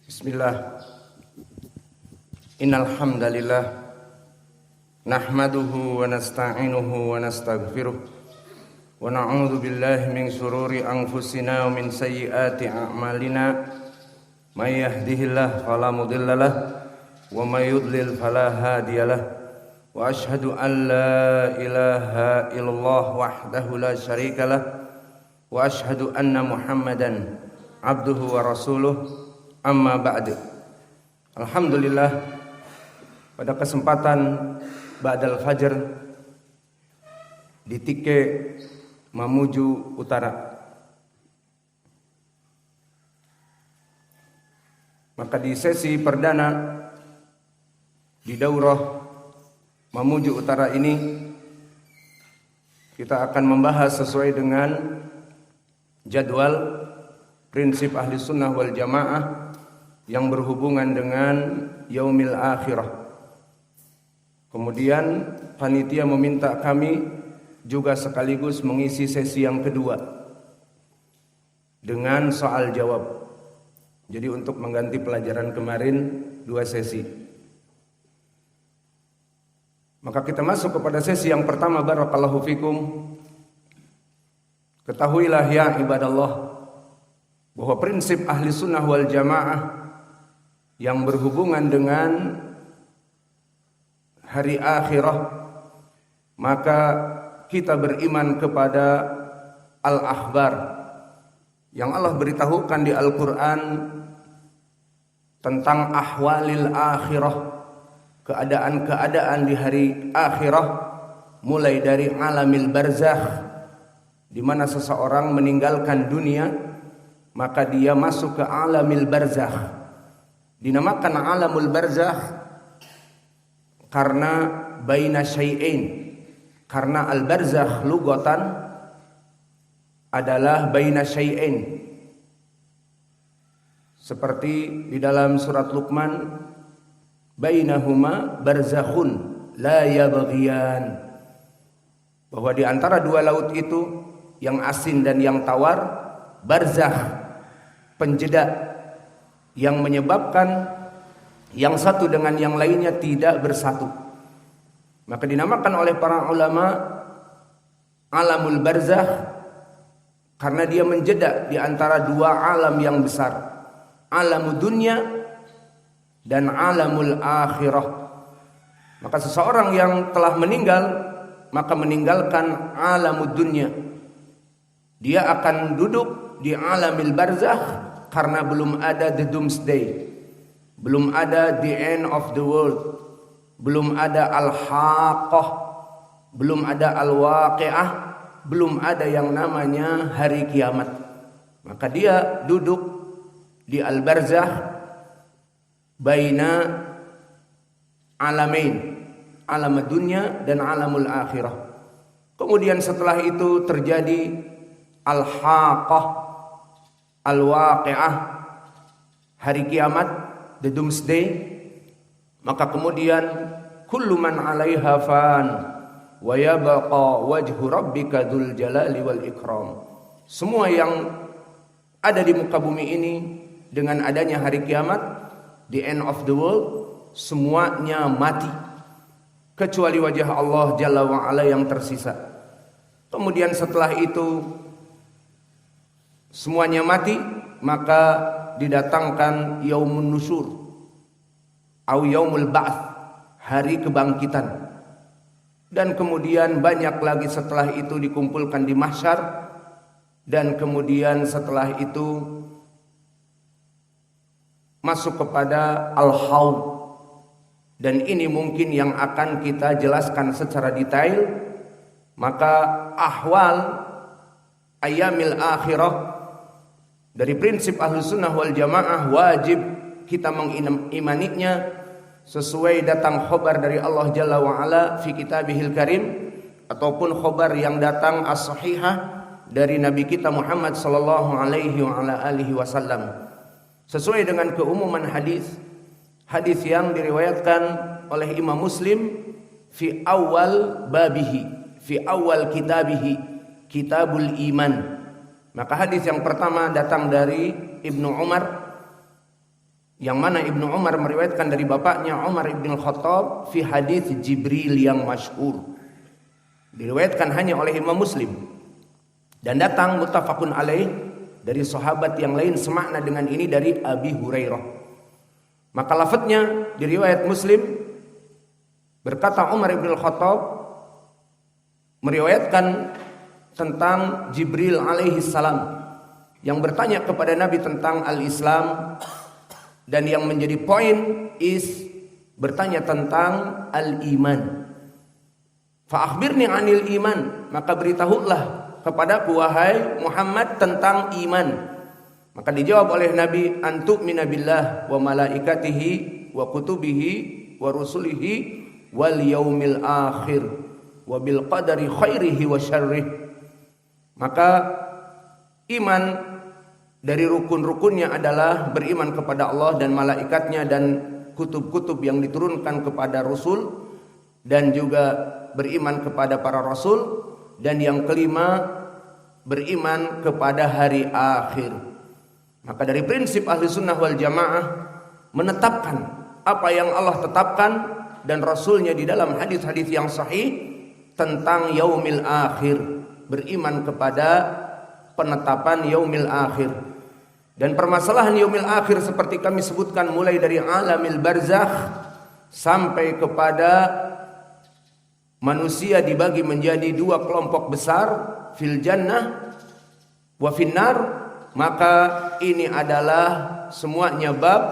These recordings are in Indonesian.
Bismillah. Innal hamdalillah nahmaduhu wa nasta'inuhu wa nastaghfiruh wa na'udzu billahi min shururi anfusina wa min sayyiati a'malina. May yahdihillahu fala mudhillalah wa may yudlil fala hadiyalah. Wa asyhadu an la ilaha illallah wahdahu la syarikalah wa asyhadu anna Muhammadan abduhu wa rasuluh. Amma ba'du. Alhamdulillah, pada kesempatan Ba'dal Fajr di Tike Mamuju Utara, maka di sesi perdana di daurah Mamuju Utara ini kita akan membahas sesuai dengan jadwal prinsip ahli sunnah wal jamaah yang berhubungan dengan yaumil akhirah. Kemudian panitia meminta kami juga sekaligus mengisi sesi yang kedua dengan soal jawab. Jadi untuk mengganti pelajaran kemarin 2 sesi. Maka kita masuk kepada sesi yang pertama. Barakallahu fikum. Ketahuilah ya ibadallah bahwa prinsip ahli sunnah wal jamaah yang berhubungan dengan hari akhirah, maka kita beriman kepada al-akhbar yang Allah beritahukan di Al-Quran tentang ahwalil akhirah, keadaan-keadaan di hari akhirah, mulai dari alamil barzakh, di mana seseorang meninggalkan dunia maka dia masuk ke alamil barzakh. Dinamakan alamul barzakh karena baina syai'ain, karena al barzakh lugatan adalah baina syai'ain, seperti di dalam surat Luqman, bainahuma barzakhun la yabghiyan, bahwa di antara 2 laut itu, yang asin dan yang tawar, barzakh, penjeda yang menyebabkan yang satu dengan yang lainnya tidak bersatu. Maka dinamakan oleh para ulama alamul barzakh karena dia menjeda di antara 2 alam yang besar, alamud dunya dan alamul akhirah. Maka seseorang yang telah meninggal maka meninggalkan alamud dunya, dia akan duduk di alamil barzakh karena belum ada the doomsday, belum ada the end of the world, belum ada al-haqqah, belum ada al-waqi'ah, belum ada yang namanya hari kiamat. Maka dia duduk di al-barzakh baina alamain, alam dunia dan alamul akhirah. Kemudian setelah itu terjadi al-haqqah, al-waqi'ah, hari kiamat, the doomsday. Maka kemudian kullu man 'alaiha fan wa yabqa wajhu rabbika dzul jalali wal ikram. Semua yang ada di muka bumi ini dengan adanya hari kiamat, the end of the world, semuanya mati kecuali wajah Allah Jalla wa Ala yang tersisa. Kemudian setelah itu semuanya mati, maka didatangkan yaumun nusyur atau yaumul ba'ts, hari kebangkitan. Dan kemudian banyak lagi setelah itu dikumpulkan di mahsyar, dan kemudian setelah itu masuk kepada al-haud. Dan ini mungkin yang akan kita jelaskan secara detail. Maka ahwal ayyamil akhirah dari prinsip ahlu sunnah wal jamaah, wajib kita mengimaninya sesuai datang khobar dari Allah Jalla wa Ala fi kitabihil karim, ataupun khobar yang datang as-sahihah dari Nabi kita Muhammad sallallahu alaihi wa ala alihi wasallam, sesuai dengan keumuman hadis yang diriwayatkan oleh Imam Muslim fi awal babihi, fi awal kitabihi, kitabul iman. Maka hadis yang pertama datang dari Ibnu Umar yang mana Ibnu Umar meriwayatkan dari bapaknya Umar ibn Khattab fi hadis Jibril yang masyhur, diriwayatkan hanya oleh Imam Muslim, dan datang muttafaqun alaih dari sahabat yang lain semakna dengan ini dari Abi Hurairah. Maka lafadznya di riwayat Muslim berkata Umar ibn Khattab meriwayatkan tentang Jibril alaihi salam yang bertanya kepada Nabi tentang al-Islam, dan yang menjadi poin bertanya tentang al-iman. Fa akhbirni 'anil iman, maka beritahulah kepadaku wahai Muhammad tentang iman. Maka dijawab oleh Nabi, antu'mina billah wa malaikatihi wa kutubihi wa rusulihi wal yaumil akhir wa bil qadari khairihi wa syarrih. Maka iman dari rukun-rukunnya adalah beriman kepada Allah dan malaikatnya dan kutub-kutub yang diturunkan kepada Rasul, dan juga beriman kepada para Rasul, dan yang kelima beriman kepada hari akhir. Maka dari prinsip ahli sunnah wal jamaah menetapkan apa yang Allah tetapkan dan Rasulnya di dalam hadis-hadis yang sahih tentang yaumil akhir, beriman kepada penetapan yaumil akhir. Dan permasalahan yaumil akhir seperti kami sebutkan mulai dari alamil barzakh sampai kepada manusia dibagi menjadi dua kelompok besar, fil jannah wa finnar. Maka ini adalah semuanya bab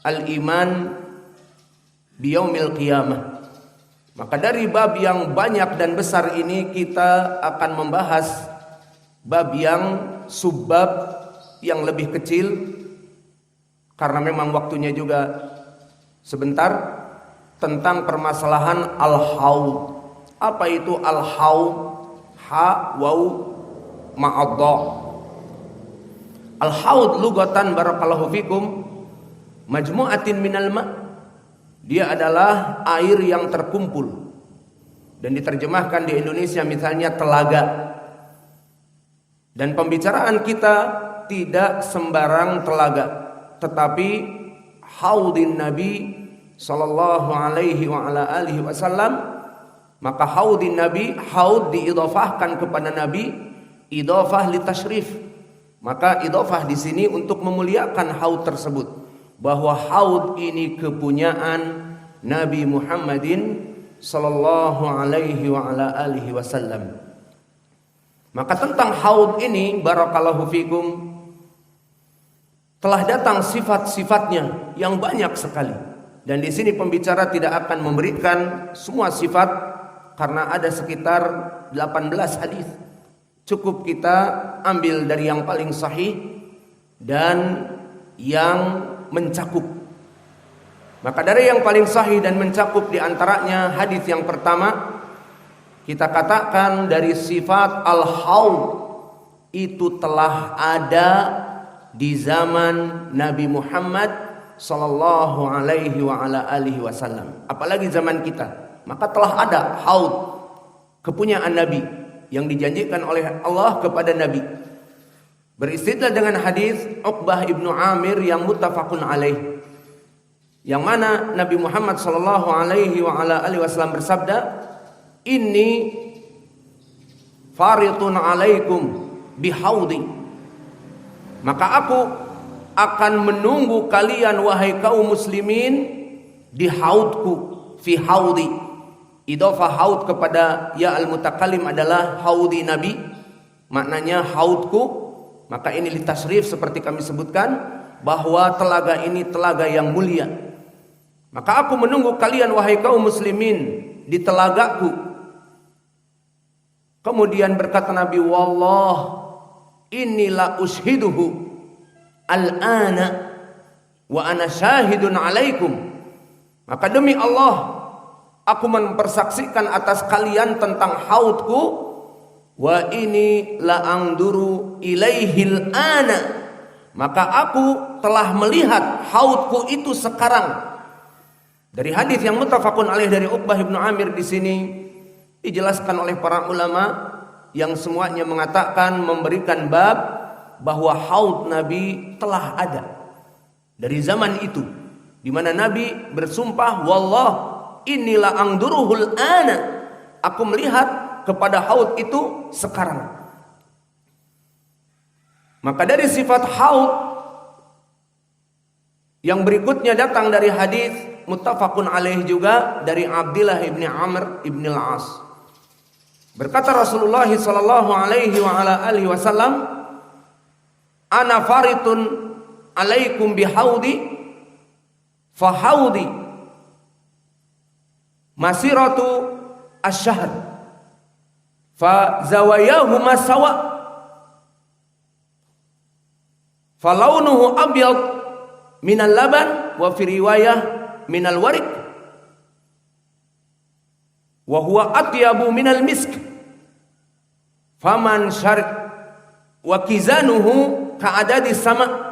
al-iman biyaumil qiyamah. Maka dari bab yang banyak dan besar ini kita akan membahas bab yang subbab yang lebih kecil, karena memang waktunya juga sebentar, tentang permasalahan al-haud. Apa itu al-haud? Ha waw ma'adha. Al-haud lugatan barakallahu fikum majmu'atin minal ma'. Dia adalah air yang terkumpul, dan diterjemahkan di Indonesia misalnya telaga. Dan pembicaraan kita tidak sembarang telaga, tetapi haudin Nabi sallallahu alaihi wa ala alihi wasallam. Maka haudin Nabi, haud diidhafahkan kepada Nabi, idhafah li tasyrif. Maka idhafah di sini untuk memuliakan haud tersebut, bahwa haud ini kepunyaan Nabi Muhammadin sallallahu alaihi wa ala alihi wasallam. Maka tentang haud ini barakallahu fikum telah datang sifat-sifatnya yang banyak sekali, dan di sini pembicara tidak akan memberikan semua sifat karena ada sekitar 18 hadis. Cukup kita ambil dari yang paling sahih dan yang mencakup. Maka dari yang paling sahih dan mencakup di antaranya hadis yang pertama, kita katakan dari sifat al-haud itu telah ada di zaman Nabi Muhammad sallallahu alaihi wa ala alihi wasallam, apalagi zaman kita. Maka telah ada haud, kepunyaan Nabi yang dijanjikan oleh Allah kepada Nabi. Beristidlal dengan hadis Uqbah ibnu Amir yang muttafaqun alaih, yang mana Nabi Muhammad sallallahu alaihi wa ala alihi wasallam bersabda, inni faridun alaikum bihaudi. Maka aku akan menunggu kalian wahai kaum muslimin di haudku, fi haudi. Idhofah haud kepada ya al-mutakallim adalah haudi Nabi, maknanya haudku. Maka ini litasrif seperti kami sebutkan bahwa telaga ini telaga yang mulia. Maka aku menunggu kalian wahai kaum muslimin di telagaku. Kemudian berkata Nabi, wallah inilah ushiduhu al-ana wa ana syahidun alaikum. Maka demi Allah aku mempersaksikan atas kalian tentang haudku, wa ini la angduru ilaihil ana. Maka aku telah melihat haudku itu sekarang. Dari hadis yang muttafaqun alaih dari Uqbah ibnu Amir di sini dijelaskan oleh para ulama yang semuanya mengatakan memberikan bab bahwa haud Nabi telah ada dari zaman itu, di mana Nabi bersumpah, wallah inilah angduruhul ana, aku melihat kepada haud itu sekarang. Maka dari sifat haud yang berikutnya datang dari hadis muttafaqun alaih juga dari Abdullah ibni Amr ibni al-As. Berkata Rasulullah sallallahu alaihi wa ala alihi wasallam, ana faritun alaikum bihaudi fahaudi masiratu asyahr fa zawayahuma sawa falaunuhu abyad minal laban wa fi riwayah minal warik wa huwa atyabu minal misk faman syarib wa kizanuhu ka'adadi sama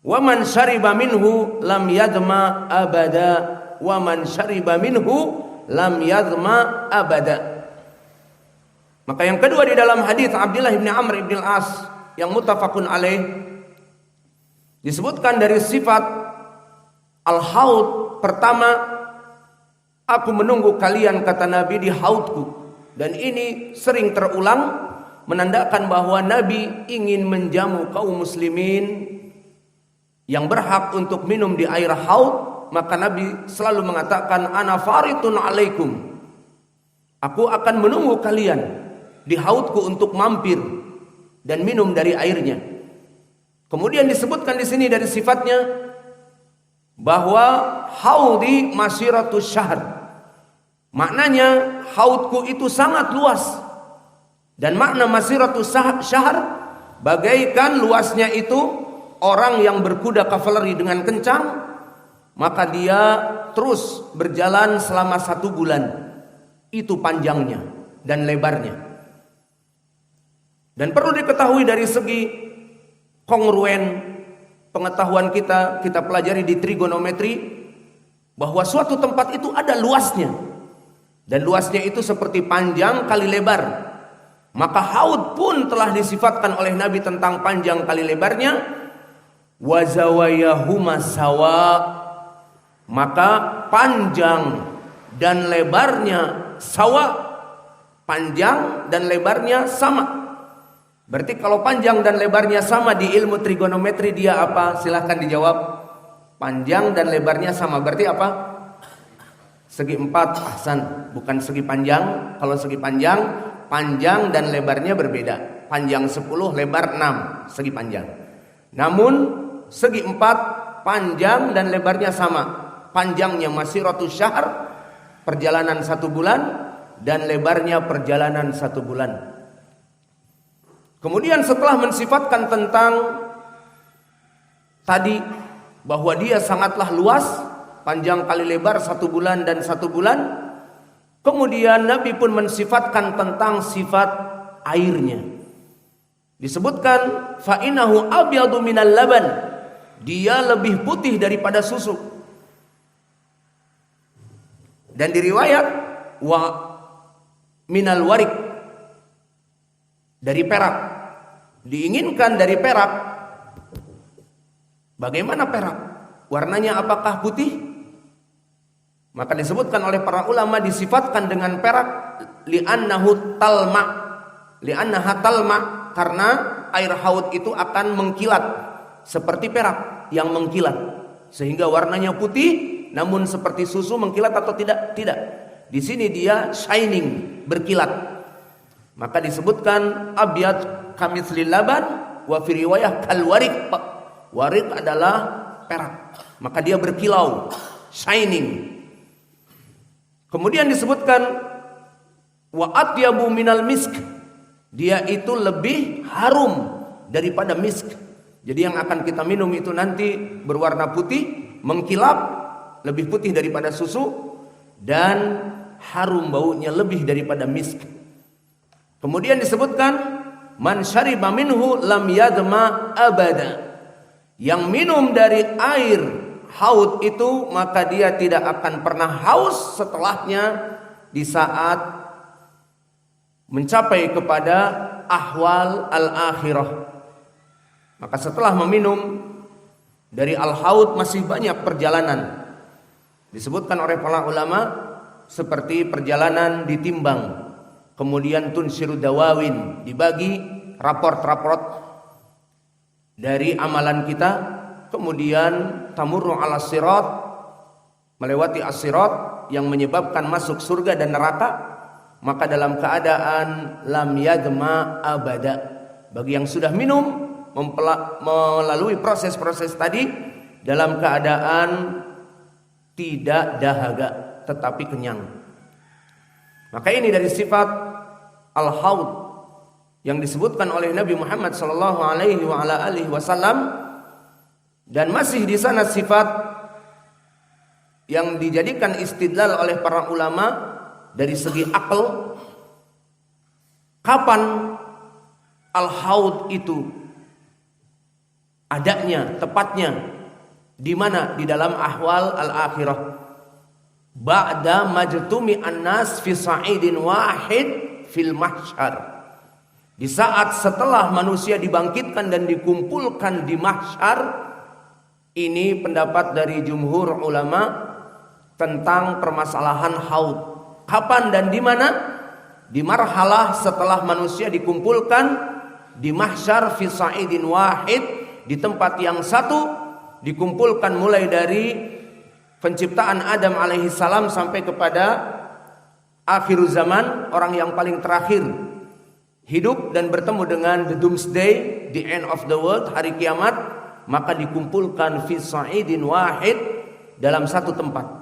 wa man syariba minhu lam yadma abada wa man syariba minhu lam yadma abada. Maka yang kedua di dalam hadis Abdullah bin Amr bin al-As yang muttafaqun alaih disebutkan dari sifat al-haud. Pertama, aku menunggu kalian, kata Nabi, di haudku. Dan ini sering terulang, menandakan bahwa Nabi ingin menjamu kaum muslimin yang berhak untuk minum di air haud. Maka Nabi selalu mengatakan, ana faritun alaikum, aku akan menunggu kalian di haudku untuk mampir dan minum dari airnya. Kemudian disebutkan di sini dari sifatnya bahwa haudi masiratus syahr. Maknanya haudku itu sangat luas. Dan makna masiratus syahr bagaikan luasnya itu orang yang berkuda kavaleri dengan kencang, maka dia terus berjalan selama 1 bulan. Itu panjangnya dan lebarnya. Dan perlu diketahui dari segi kongruen pengetahuan kita pelajari di trigonometri bahwa suatu tempat itu ada luasnya, dan luasnya itu seperti panjang kali lebar. Maka haud pun telah disifatkan oleh Nabi tentang panjang kali lebarnya, wa zawayahuma sawa, maka panjang dan lebarnya sawa, panjang dan lebarnya sama. Berarti kalau panjang dan lebarnya sama di ilmu trigonometri dia apa? Silahkan dijawab. Panjang dan lebarnya sama. Berarti apa? Segi 4. Ahsan. Bukan segi panjang. Kalau segi panjang, panjang dan lebarnya berbeda. Panjang 10, lebar 6. Segi panjang. Namun segi 4, panjang dan lebarnya sama. Panjangnya masiratus syahr, perjalanan 1 bulan, dan lebarnya perjalanan 1 bulan. Kemudian setelah mensifatkan tentang tadi bahwa dia sangatlah luas, panjang kali lebar 1 bulan dan 1 bulan, kemudian Nabi pun mensifatkan tentang sifat airnya. Disebutkan fa innahu abyadu minal laban, dia lebih putih daripada susu. Dan diriwayat wa minal warik, dari perak, diinginkan dari perak. Bagaimana perak? Warnanya apakah putih? Maka disebutkan oleh para ulama disifatkan dengan perak li'annahu talma, li'annaha talma, karena air haud itu akan mengkilat seperti perak yang mengkilat, sehingga warnanya putih. Namun seperti susu mengkilat atau tidak? Tidak. Di sini dia shining, berkilat. Maka disebutkan abyad kamitsli laban wa fi riwayah kal warik. Warik adalah perak. Maka dia berkilau, shining. Kemudian disebutkan wa atyabu minal misk. Dia itu lebih harum daripada misk. Jadi yang akan kita minum itu nanti berwarna putih, mengkilap, lebih putih daripada susu, dan harum baunya lebih daripada misk. Kemudian disebutkan man syariba minhu lam yadma abada. Yang minum dari air haud itu maka dia tidak akan pernah haus setelahnya di saat mencapai kepada ahwal al-akhirah. Maka setelah meminum Dari Al-Haud masih banyak perjalanan. Disebutkan oleh para ulama seperti perjalanan ditimbang, kemudian tunsiru dawawin, dibagi raport-raport dari amalan kita, kemudian tamurru ala sirat, melewati as-sirat yang menyebabkan masuk surga dan neraka, maka dalam keadaan lam yadma abada, bagi yang sudah minum melalui proses-proses tadi dalam keadaan tidak dahaga tetapi kenyang. Maka ini dari sifat al-haud yang disebutkan oleh Nabi Muhammad sallallahu alaihi wasallam, dan masih di sana sifat yang dijadikan istidlal oleh para ulama dari segi akal. Kapan al-haud itu adanya, tepatnya di mana? Di dalam ahwal al-akhirah. Ba'da majtumi an-nas fi sa'idin wahid fil mahsyar. Di saat setelah manusia dibangkitkan dan dikumpulkan di mahsyar. Ini pendapat dari jumhur ulama tentang permasalahan haud. Kapan dan di mana? Di marhalah setelah manusia dikumpulkan di mahsyar fi sa'idin wahid, di tempat yang satu, dikumpulkan mulai dari penciptaan Adam alaihi salam sampai kepada akhir zaman, orang yang paling terakhir hidup dan bertemu dengan the doomsday, the end of the world, hari kiamat, maka dikumpulkan fi sa'idin wahid, dalam satu tempat.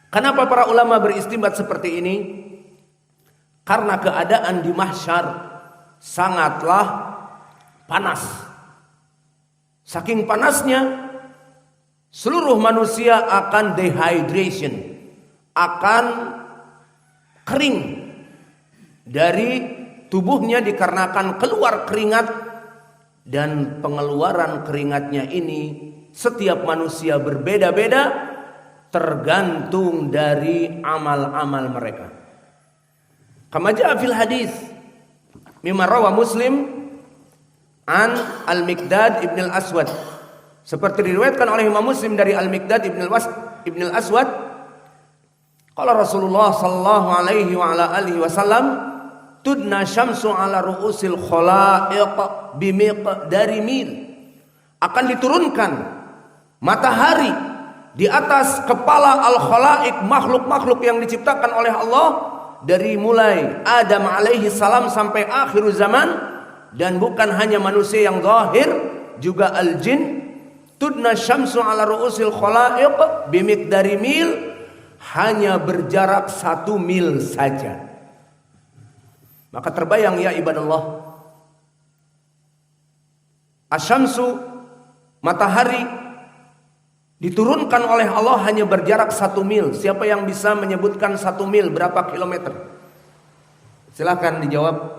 Kenapa para ulama beristimbat seperti ini? Karena keadaan di mahsyar sangatlah panas. Saking panasnya seluruh manusia akan dehydration, akan kering dari tubuhnya dikarenakan keluar keringat, dan pengeluaran keringatnya ini setiap manusia berbeda-beda tergantung dari amal-amal mereka. Kama jaa fil hadis mimma rawa Muslim an Al-Miqdad ibn al-Aswad, seperti diriwayatkan oleh Imam Muslim dari Al-Miqdad ibn al-Aswad, qala Rasulullah sallallahu alaihi wa ala alihi wasallam, tudna syamsu ala ru'usil khalaiq bimiqdari mil. Akan diturunkan matahari di atas kepala al-khalaiq, makhluk-makhluk yang diciptakan oleh Allah, dari mulai Adam alaihi salam sampai akhir zaman, dan bukan hanya manusia yang zahir, juga al-jin. Tudna syamsu ala ru'usil khalaiq bimiqdari mil, hanya berjarak 1 mil saja. Maka terbayang ya ibadallah, asyamsu, matahari, diturunkan oleh Allah hanya berjarak 1 mil. Siapa yang bisa menyebutkan 1 mil berapa kilometer? Silahkan dijawab.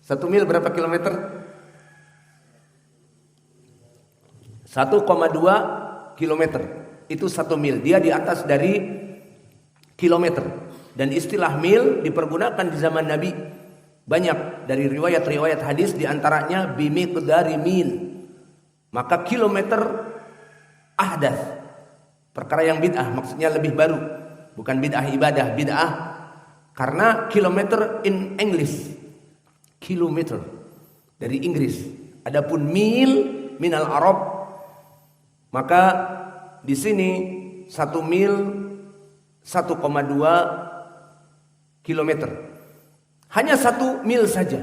1 mil berapa kilometer? 1,2 kilometer. Itu 1 mil. Dia di atas dari kilometer. Dan istilah mil dipergunakan di zaman Nabi. Banyak dari riwayat-riwayat hadis, diantaranya bimiqdari mil. Maka kilometer ahdath, perkara yang bid'ah, maksudnya lebih baru, bukan bid'ah ibadah, bid'ah karena kilometer in English, kilometer dari Inggris. Adapun mil minal Arab, maka di sini 1 mil 1,2 kilometer, hanya 1 mil saja.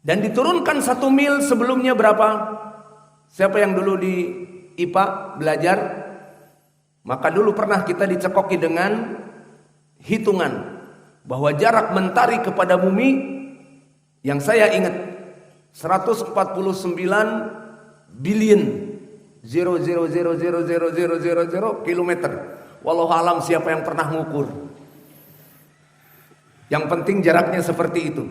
Dan diturunkan 1 mil sebelumnya berapa? Siapa yang dulu di IPA belajar, maka dulu pernah kita dicekoki dengan hitungan bahwa jarak mentari kepada bumi, yang saya ingat 149 billion 0,0000000 kilometer. Wallahu alam siapa yang pernah mengukur. Yang penting jaraknya seperti itu.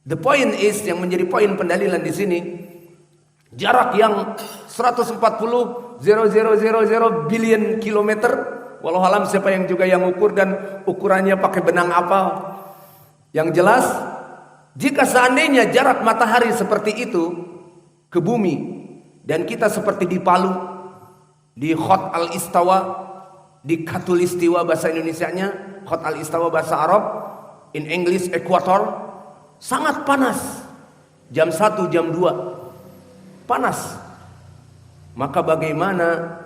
The point is, yang menjadi poin pendalilan di sini, jarak yang 140 billion kilometer, walau alam siapa yang juga yang ukur dan ukurannya pakai benang apa. Yang jelas Jika seandainya jarak matahari seperti itu ke bumi, dan kita seperti di Palu, di Khot al-Istawa, di Khatulistiwa bahasa Indonesianya, Khot al-Istawa bahasa Arab, in English equator, sangat panas. Jam 1, jam 2 panas. Maka bagaimana